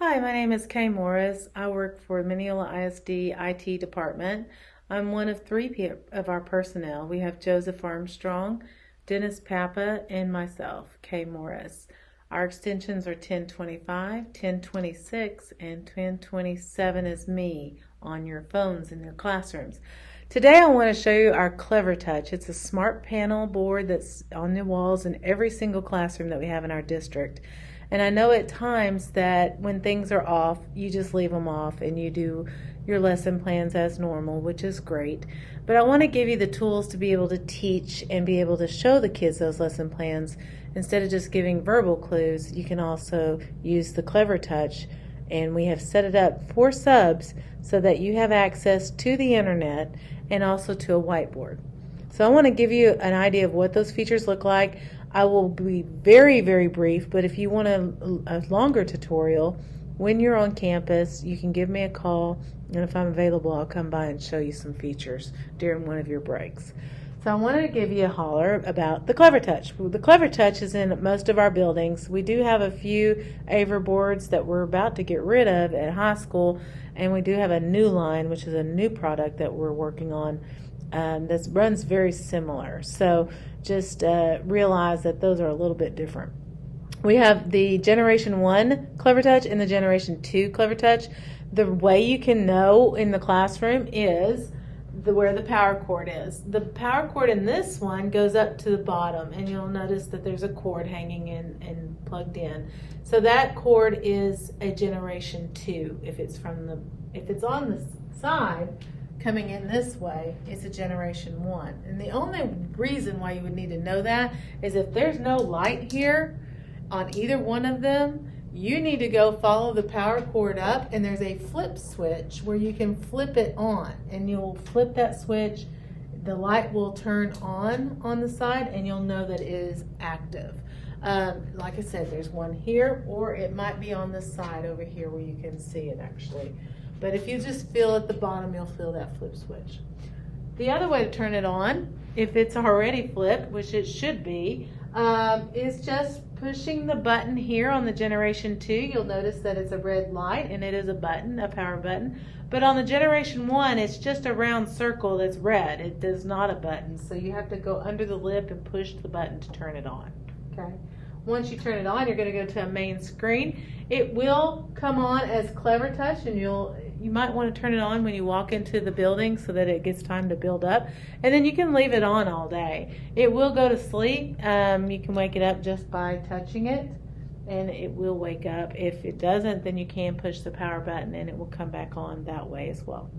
Hi, my name is Kay Morris. I work for Mineola ISD IT department. I'm one of of our personnel. We have Joseph Armstrong, Dennis Papa, and myself, Kay Morris. Our extensions are 1025, 1026, and 1027 is me on your phones in your classrooms. Today I want to show you our Clevertouch. It's a smart panel board that's on the walls in every single classroom that we have in our district. And I know at times that when things are off, you just leave them off and you do your lesson plans as normal, which is great. But I want to give you the tools to be able to teach and be able to show the kids those lesson plans. Instead of just giving verbal clues, you can also use the Clevertouch. And we have set it up for subs so that you have access to the internet and also to a whiteboard. So I want to give you an idea of what those features look like. I will be very, very brief, but if you want a longer tutorial, when you're on campus, you can give me a call, and if I'm available, I'll come by and show you some features during one of your breaks. So I wanted to give you a holler about the Clevertouch. The Clevertouch is in most of our buildings. We do have a few Aver boards that we're about to get rid of at high school, and we do have a new line, which is a new product that we're working on that runs very similar. So just realize that those are a little bit different. We have the Generation 1 Clevertouch and the Generation 2 Clevertouch. The way you can know in the classroom is where the power cord is. The power cord in this one goes up to the bottom, and you'll notice that there's a cord hanging in and plugged in. So that cord is a Generation 2. If it's on the side coming in this way, it's a Generation 1. And the only reason why you would need to know that is if there's no light here on either one of them, you need to go follow the power cord up, and there's a flip switch where you can flip it on, and you'll flip that switch, the light will turn on the side, and you'll know that it is active. Like I said, there's one here, or it might be on this side over here where you can see it actually. But if you just feel at the bottom, you'll feel that flip switch. The other way to turn it on, if it's already flipped, which it should be, is just pushing the button here on the Generation 2. You'll notice that it's a red light, and it is a button, a power button. But on the Generation 1, it's just a round circle that's red. It is not a button, so you have to go under the lip and push the button to turn it on. Okay. Once you turn it on, you're going to go to a main screen. It will come on as Clevertouch, and you might want to turn it on when you walk into the building so that it gets time to build up. And then you can leave it on all day. It will go to sleep. You can wake it up just by touching it, and it will wake up. If it doesn't, then you can push the power button, and it will come back on that way as well.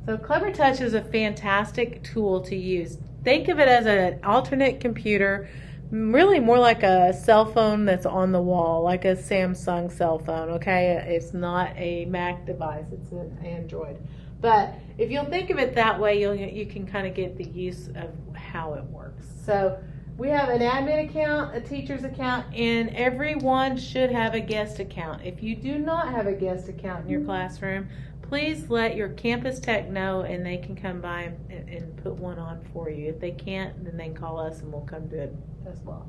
So Clevertouch is a fantastic tool to use. Think of it as an alternate computer, really more like a cell phone that's on the wall, like a Samsung cell phone, okay? It's not a Mac device, it's an Android. But if you'll think of it that way, you can kind of get the use of how it works. So we have an admin account, a teacher's account, and everyone should have a guest account. If you do not have a guest account in your classroom, please let your campus tech know, and they can come by and put one on for you. If they can't, then they can call us and we'll come do it as well.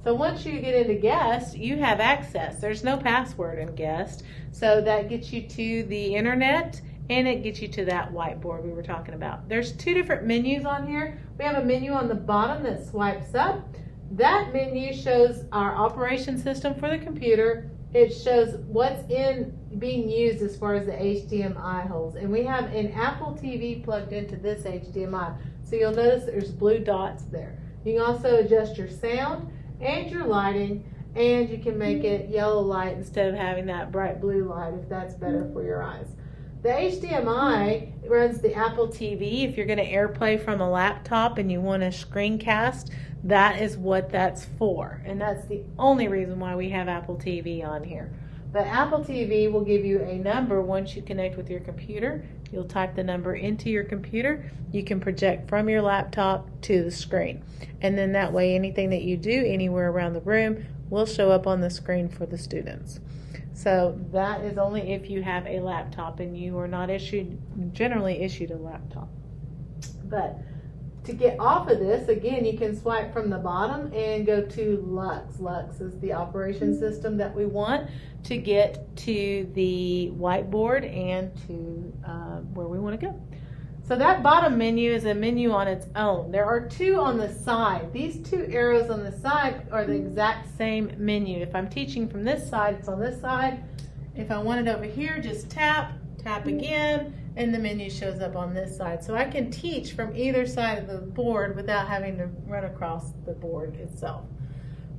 So once you get into guest, you have access. There's no password in guest, so that gets you to the internet, and it gets you to that whiteboard we were talking about. There's two different menus on here. We have a menu on the bottom that swipes up. That menu shows our operation system for the computer. It shows what's being used as far as the HDMI holes. And we have an Apple TV plugged into this HDMI. So you'll notice there's blue dots there. You can also adjust your sound and your lighting, and you can make it yellow light instead of having that bright blue light if that's better for your eyes. The HDMI runs the Apple TV. If you're going to AirPlay from a laptop and you want a screencast, that is what that's for. And that's the only reason why we have Apple TV on here. But Apple TV will give you a number once you connect with your computer. You'll type the number into your computer. You can project from your laptop to the screen. And then that way anything that you do anywhere around the room will show up on the screen for the students. So that is only if you have a laptop and you are not generally issued a laptop. But To get off of this, again, you can swipe from the bottom and go to Lux. Lux is the operation system that we want to get to the whiteboard and to where we want to go. So that bottom menu is a menu on its own. There are two on the side. These two arrows on the side are the exact same menu. If I'm teaching from this side, it's on this side. If I want it over here, just tap again, and the menu shows up on this side. So I can teach from either side of the board without having to run across the board itself.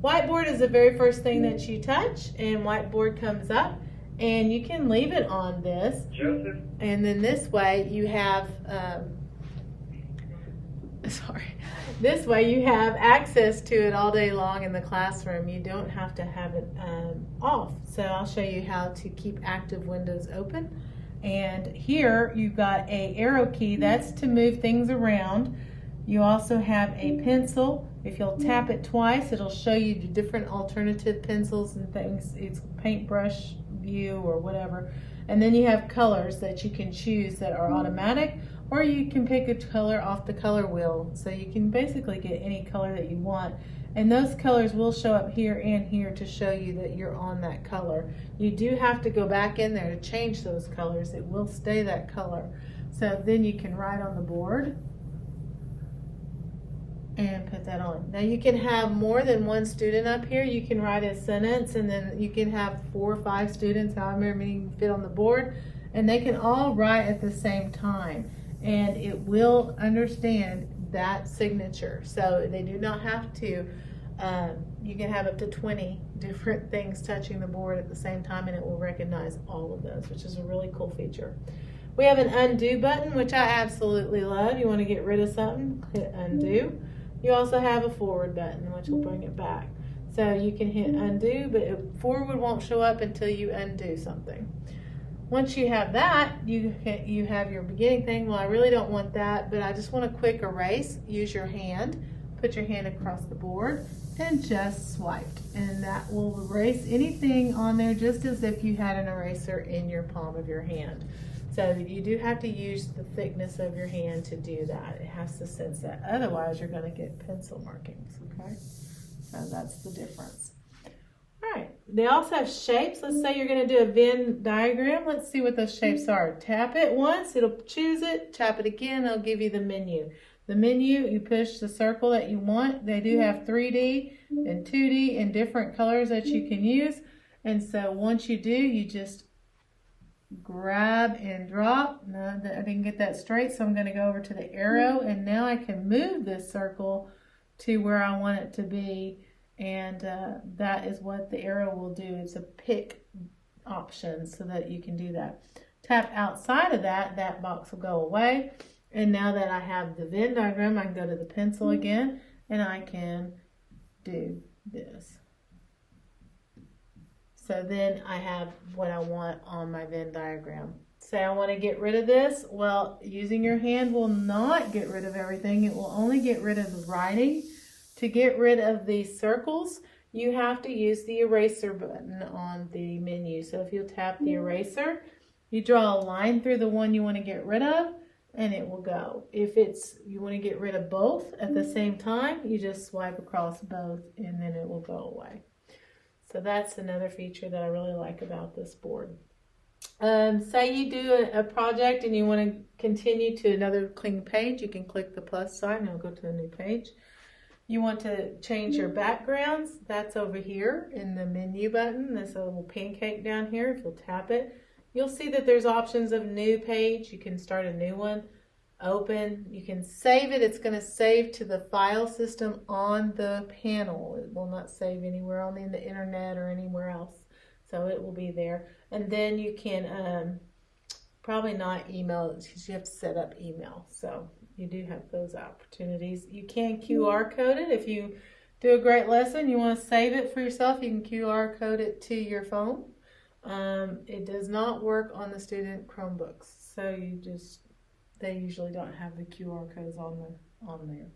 Whiteboard is the very first thing that you touch, and whiteboard comes up, and you can leave it on this. Joseph? And then this way you have, this way you have access to it all day long in the classroom. You don't have to have it off. So I'll show you how to keep active windows open. And here you've got a arrow key, that's to move things around. You also have a pencil. If you'll tap it twice, it'll show you the different alternative pencils and things. It's paintbrush view or whatever. And then you have colors that you can choose that are automatic, or you can pick a color off the color wheel. So you can basically get any color that you want. And those colors will show up here and here to show you that you're on that color. You do have to go back in there to change those colors. It will stay that color. So then you can write on the board and put that on. Now you can have more than one student up here. You can write a sentence, and then you can have 4 or 5 students, however many you can fit on the board, and they can all write at the same time. And it will understand that signature. So they do not have to, you can have up to 20 different things touching the board at the same time, and it will recognize all of those, which is a really cool feature. We have an undo button, which I absolutely love. You want to get rid of something, hit undo. You also have a forward button, which will bring it back. So you can hit undo, but forward won't show up until you undo something. Once you have that, you have your beginning thing. Well, I really don't want that, but I just want a quick erase. Use your hand, put your hand across the board, and just swipe. And that will erase anything on there just as if you had an eraser in your palm of your hand. So you do have to use the thickness of your hand to do that. It has to sense that. Otherwise, you're going to get pencil markings, okay? So that's the difference. All right, they also have shapes. Let's say you're going to do a Venn diagram. Let's see what those shapes are. Tap it once, it'll choose it. Tap it again, it'll give you the menu. The menu, you push the circle that you want. They do have 3D and 2D and different colors that you can use. And so once you do, you just grab and drop. No, I didn't get that straight, so I'm going to go over to the arrow, and now I can move this circle to where I want it to be. And that is what the arrow will do. It's a pick option so that you can do that. Tap outside of that, that box will go away. And now that I have the Venn diagram, I can go to the pencil again, and I can do this. So then I have what I want on my Venn diagram. Say I want to get rid of this. Well, using your hand will not get rid of everything. It will only get rid of the writing. To get rid of these circles, you have to use the eraser button on the menu. So if you'll tap the eraser, you draw a line through the one you want to get rid of, and it will go. If you want to get rid of both at the same time, you just swipe across both, and then it will go away. So that's another feature that I really like about this board. Say you do a project and you want to continue to another clean page, you can click the plus sign and it'll go to a new page. You want to change your backgrounds, that's over here in the menu button. There's a little pancake down here. If you'll tap it, you'll see that there's options of new page. You can start a new one, open. You can save it. It's going to save to the file system on the panel. It will not save anywhere on the internet or anywhere else. So it will be there. And then you can probably not email it because you have to set up email. So you do have those opportunities. You can QR code it. If you do a great lesson, you want to save it for yourself, you can QR code it to your phone. It does not work on the student Chromebooks. So they usually don't have the QR codes on there.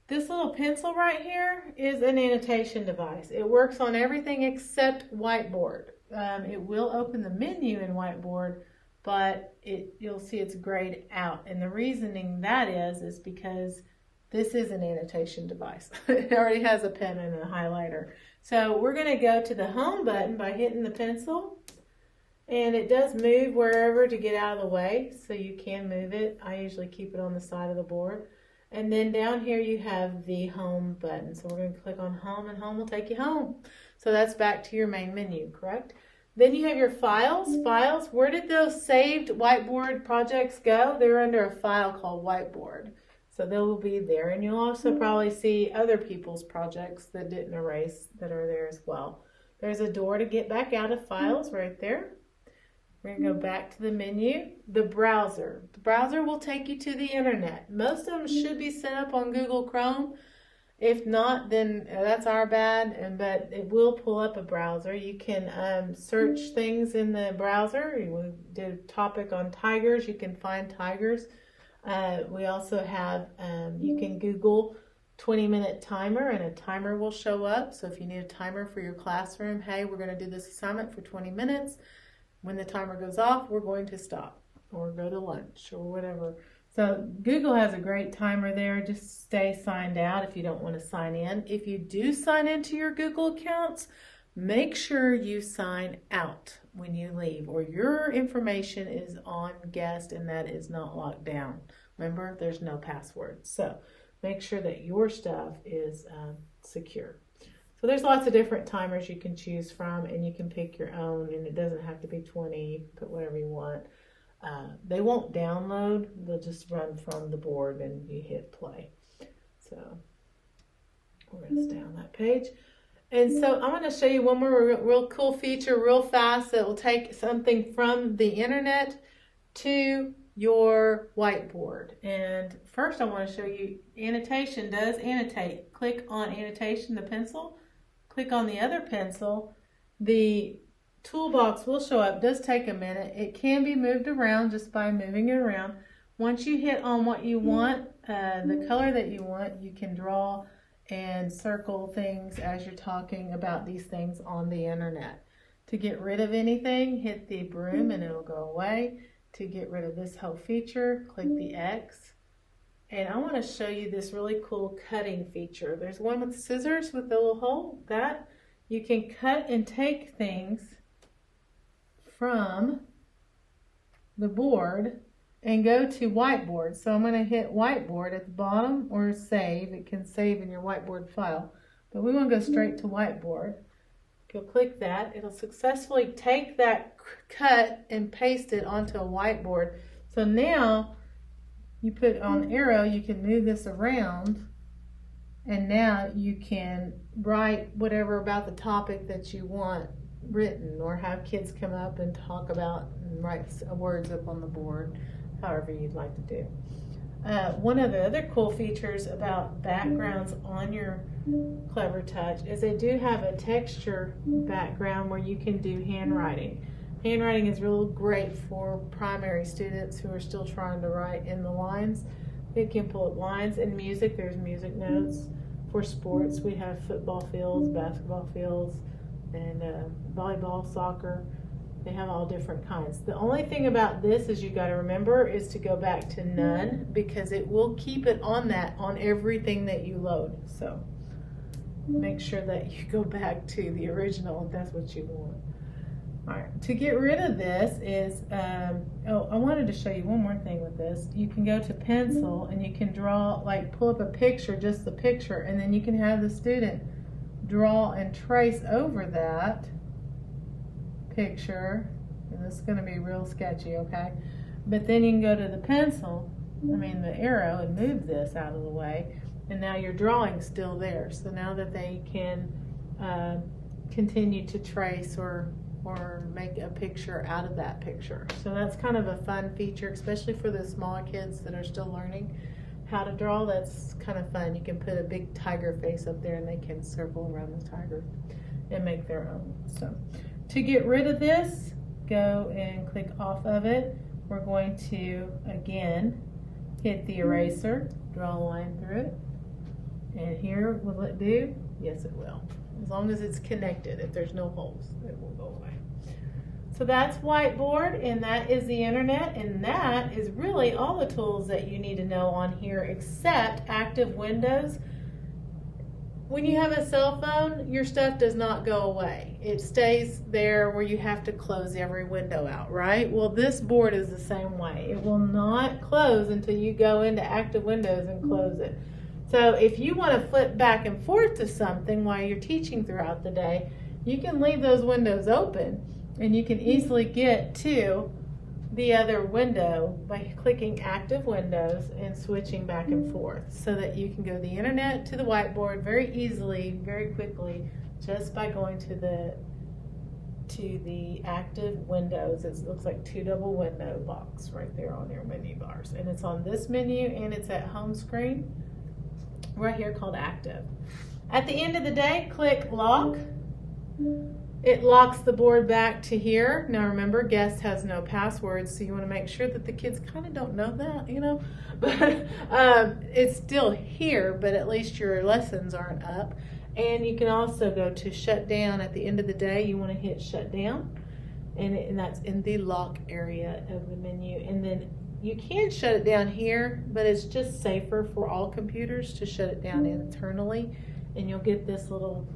This little pencil right here is an annotation device. It works on everything except whiteboard. It will open the menu in whiteboard, but you'll see it's grayed out. And the reasoning that is because this is an annotation device. It already has a pen and a highlighter. So we're going to go to the home button by hitting the pencil. And it does move wherever to get out of the way, so you can move it. I usually keep it on the side of the board. And then down here you have the home button. So we're going to click on home, and home will take you home. So that's back to your main menu, correct? Then you have your files. Files, where did those saved whiteboard projects go? They're under a file called whiteboard. So they will be there. And you'll also probably see other people's projects that didn't erase that are there as well. There's a door to get back out of files right there. We're going to go back to the menu. The browser. The browser will take you to the internet. Most of them should be set up on Google Chrome. If not, then that's our bad, but it will pull up a browser. You can search things in the browser. We did a topic on tigers. You can find tigers. We also have, you can Google 20-minute timer, and a timer will show up. So if you need a timer for your classroom, hey, we're going to do this assignment for 20 minutes. When the timer goes off, we're going to stop or go to lunch or whatever. So Google has a great timer there. Just stay signed out if you don't want to sign in. If you do sign into your Google accounts, make sure you sign out when you leave, or your information is on guest and that is not locked down. Remember, there's no password. So make sure that your stuff is secure. So there's lots of different timers you can choose from, and you can pick your own, and it doesn't have to be 20. You can put whatever you want. They won't download. They'll just run from the board and you hit play. So we're going to stay on that page. And so I'm going to show you one more real cool feature real fast that will take something from the internet to your whiteboard. And first I want to show you annotation does annotate. Click on annotation, the pencil. Click on the other pencil. The toolbox will show up. It does take a minute. It can be moved around just by moving it around. Once you hit on what you want, the color that you want, you can draw and circle things as you're talking about these things on the internet. To get rid of anything, hit the broom and it'll go away. To get rid of this whole feature, click the X. And I want to show you this really cool cutting feature. There's one with scissors with a little hole. That you can cut and take things from the board and go to whiteboard. So I'm going to hit whiteboard at the bottom, or save. It can save in your whiteboard file. But we want to go straight to whiteboard. If you'll click that, it'll successfully take that cut and paste it onto a whiteboard. So now you put on arrow, you can move this around, and now you can write whatever about the topic that you want written, or have kids come up and talk about and write words up on the board, however you'd like to do. One of the other cool features about backgrounds on your Clevertouch is they do have a texture background where you can do handwriting. Handwriting is real great for primary students who are still trying to write in the lines. It can pull up lines. In music, there's music notes. For sports, we have football fields, basketball fields, and volleyball, soccer. They have all different kinds. The only thing about this is you got to remember is to go back to none, because it will keep it on that on everything that you load. So make sure that you go back to the original if that's what you want. All right, to get rid of this is, I wanted to show you one more thing with this. You can go to pencil and you can draw, like pull up a picture, just the picture, and then you can have the student draw and trace over that picture. And this is going to be real sketchy, okay? But then you can go to the pencil, the arrow, and move this out of the way. And now your drawing's still there. So now that they can continue to trace or make a picture out of that picture. So that's kind of a fun feature, especially for the smaller kids that are still learning how to draw. That's kind of fun. You can put a big tiger face up there and they can circle around the tiger and make their own. So to get rid of this, go and click off of it. We're going to, again, hit the eraser, draw a line through it. And here, will it do? Yes, it will. As long as it's connected. If there's no holes, it will go away. So So that's whiteboard, and that is the internet, and that is really all the tools that you need to know on here except active windows. When you have a cell phone, your stuff does not go away. It stays there where you have to close every window out, right? Well, this board is the same way. It will not close until you go into active windows and close it. So if you want to flip back and forth to something while you're teaching throughout the day, you can leave those windows open and you can easily get to the other window by clicking active windows and switching back and forth, so that you can go the internet to the whiteboard very easily, very quickly, just by going to the active windows. It looks like two double window box right there on your menu bars, and it's on this menu and it's at home screen right here called active. At the end of the day, click lock. It locks the board back to here. Now remember, guest has no passwords, so you want to make sure that the kids kind of don't know that, you know, but it's still here, but at least your lessons aren't up. And you can also go to shut down. At the end of the day, you want to hit shut down, and that's in the lock area of the menu. And then you can shut it down here, but it's just safer for all computers to shut it down internally, and you'll get this little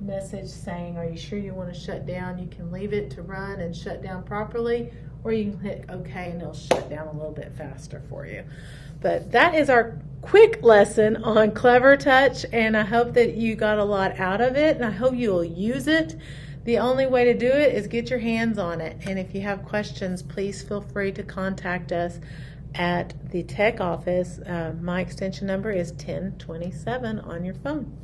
message saying, are you sure you want to shut down? You can leave it to run and shut down properly, or you can click OK and it'll shut down a little bit faster for you. But that is our quick lesson on Clevertouch, and I hope that you got a lot out of it, and I hope you will use it. The only way to do it is get your hands on it, and if you have questions, please feel free to contact us at the tech office. My extension number is 1027 on your phone.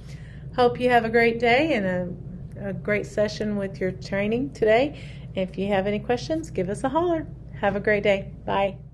Hope you have a great day and a great session with your training today. If you have any questions, give us a holler. Have a great day. Bye.